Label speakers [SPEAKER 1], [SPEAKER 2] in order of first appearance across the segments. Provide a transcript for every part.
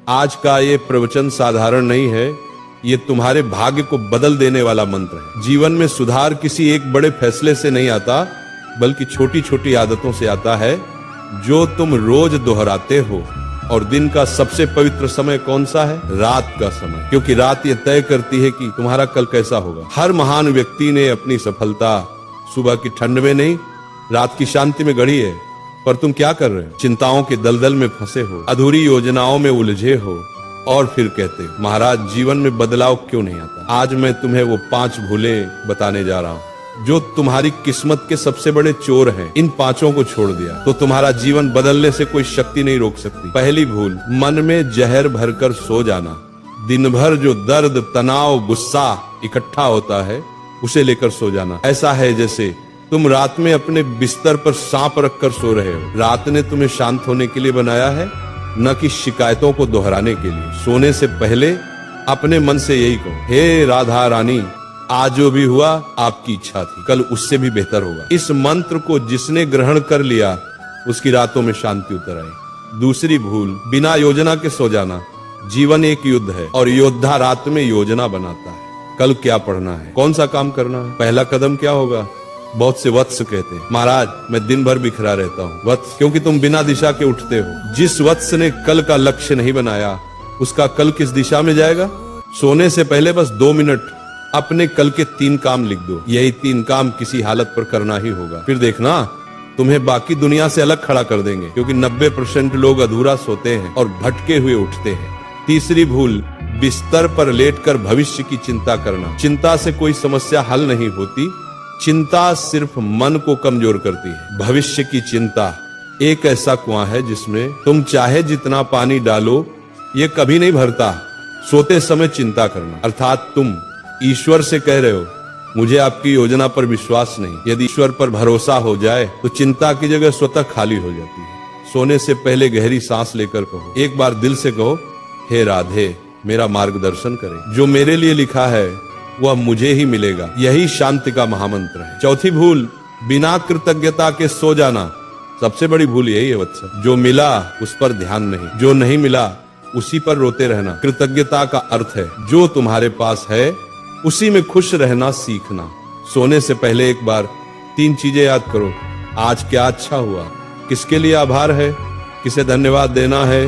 [SPEAKER 1] आज का ये प्रवचन साधारण नहीं है, ये तुम्हारे भाग्य को बदल देने वाला मंत्र है। जीवन में सुधार किसी एक बड़े फैसले से नहीं आता, बल्कि छोटी छोटी आदतों से आता है जो तुम रोज दोहराते हो। और दिन का सबसे पवित्र समय कौन सा है? रात का समय, क्योंकि रात ये तय करती है कि तुम्हारा कल कैसा होगा। हर महान व्यक्ति ने अपनी सफलता सुबह की ठंड में नहीं, रात की शांति में गढ़ी है। पर तुम क्या कर रहे हो? चिंताओं के दलदल में फंसे हो, अधूरी योजनाओं में उलझे हो, और फिर कहते हो महाराज जीवन में बदलाव क्यों नहीं आता। आज मैं तुम्हें वो 5 भूलें बताने जा रहा हूँ जो तुम्हारी किस्मत के सबसे बड़े चोर हैं। इन 5 को छोड़ दिया तो तुम्हारा जीवन बदलने से कोई शक्ति नहीं रोक सकती। पहली भूल, मन में जहर भरकर सो जाना। दिन भर जो दर्द, तनाव, गुस्सा इकट्ठा होता है उसे लेकर सो जाना। ऐसा है जैसे तुम रात में अपने बिस्तर पर सांप रखकर सो रहे हो। रात ने तुम्हें शांत होने के लिए बनाया है, न कि शिकायतों को दोहराने के लिए। सोने से पहले अपने मन से यही कहो, हे राधा रानी, आज जो भी हुआ आपकी इच्छा थी, कल उससे भी बेहतर होगा। इस मंत्र को जिसने ग्रहण कर लिया उसकी रातों में शांति उतर आई। दूसरी भूल, बिना योजना के सो जाना। जीवन एक युद्ध है और योद्धा रात में योजना बनाता है। कल क्या पढ़ना है, कौन सा काम करना है, पहला कदम क्या होगा। बहुत से वत्स कहते हैं महाराज मैं दिन भर बिखरा रहता हूँ। वत्स क्योंकि तुम बिना दिशा के उठते हो। जिस वत्स ने कल का लक्ष्य नहीं बनाया उसका कल किस दिशा में जाएगा। सोने से पहले बस 2 मिनट अपने कल के 3 काम लिख दो। यही 3 काम किसी हालत पर करना ही होगा। फिर देखना तुम्हें बाकी दुनिया से अलग खड़ा कर देंगे, क्योंकि 90% लोग अधूरा सोते हैं और भटके हुए उठते हैं। तीसरी भूल, बिस्तर पर लेटकर भविष्य की चिंता करना। चिंता से कोई समस्या हल नहीं होती, चिंता सिर्फ मन को कमजोर करती है। भविष्य की चिंता एक ऐसा कुआं है जिसमें तुम चाहे जितना पानी डालो ये कभी नहीं भरता। सोते समय चिंता करना, अर्थात तुम ईश्वर से कह रहे हो मुझे आपकी योजना पर विश्वास नहीं। यदि ईश्वर पर भरोसा हो जाए तो चिंता की जगह स्वतः खाली हो जाती है। सोने से पहले गहरी सांस लेकर कहो, एक बार दिल से कहो, हे राधे मेरा मार्गदर्शन करें, जो मेरे लिए लिखा है वह मुझे ही मिलेगा। यही शांति का महामंत्र है। चौथी भूल, बिना कृतज्ञता के सो जाना। सबसे बड़ी भूल यही है वत्स, जो मिला उस पर ध्यान नहीं, जो नहीं मिला उसी पर रोते रहना। कृतज्ञता का अर्थ है जो तुम्हारे पास है उसी में खुश रहना सीखना। सोने से पहले एक बार 3 चीजें याद करो। आज क्या अच्छा हुआ, किसके लिए आभार है, किसे धन्यवाद देना है।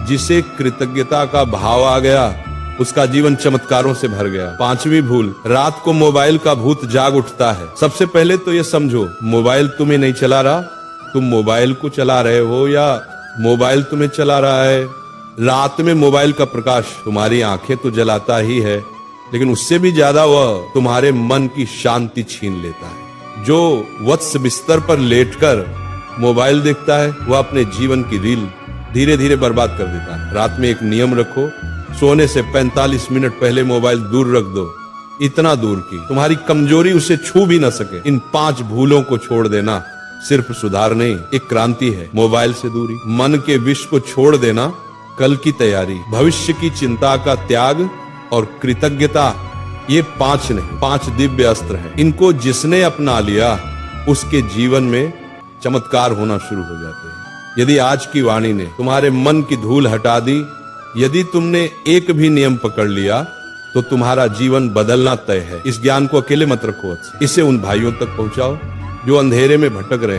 [SPEAKER 1] जिसे कृतज्ञता का भाव आ गया उसका जीवन चमत्कारों से भर गया। 5वीं भूल, रात को मोबाइल का भूत जाग उठता है। सबसे पहले तो ये समझो मोबाइल तुम्हें नहीं चला रहा, तुम मोबाइल को चला रहे हो या मोबाइल तुम्हें चला रहा है। रात में मोबाइल का प्रकाश तुम्हारी आंखें तो जलाता ही है, लेकिन उससे भी ज्यादा वह तुम्हारे मन की शांति छीन लेता है। जो वत्स बिस्तर पर लेटकर मोबाइल देखता है वह अपने जीवन की रील धीरे धीरे बर्बाद कर देता है। रात में एक नियम रखो, सोने से 45 मिनट पहले मोबाइल दूर रख दो, इतना दूर कि तुम्हारी कमजोरी उसे छू भी न सके। इन 5 भूलों को छोड़ देना सिर्फ सुधार नहीं, एक क्रांति है। मोबाइल से दूरी, मन के विष को छोड़ देना, कल की तैयारी, भविष्य की चिंता का त्याग और कृतज्ञता, ये 5 नहीं 5 दिव्य अस्त्र हैं। इनको जिसने अपना लिया उसके जीवन में चमत्कार होना शुरू हो जाते हैं। यदि आज की वाणी ने तुम्हारे मन की धूल हटा दी, यदि तुमने एक भी नियम पकड़ लिया तो तुम्हारा जीवन बदलना तय है। इस ज्ञान को अकेले मत रखो, इसे उन भाइयों तक पहुंचाओ जो अंधेरे में भटक रहे हैं।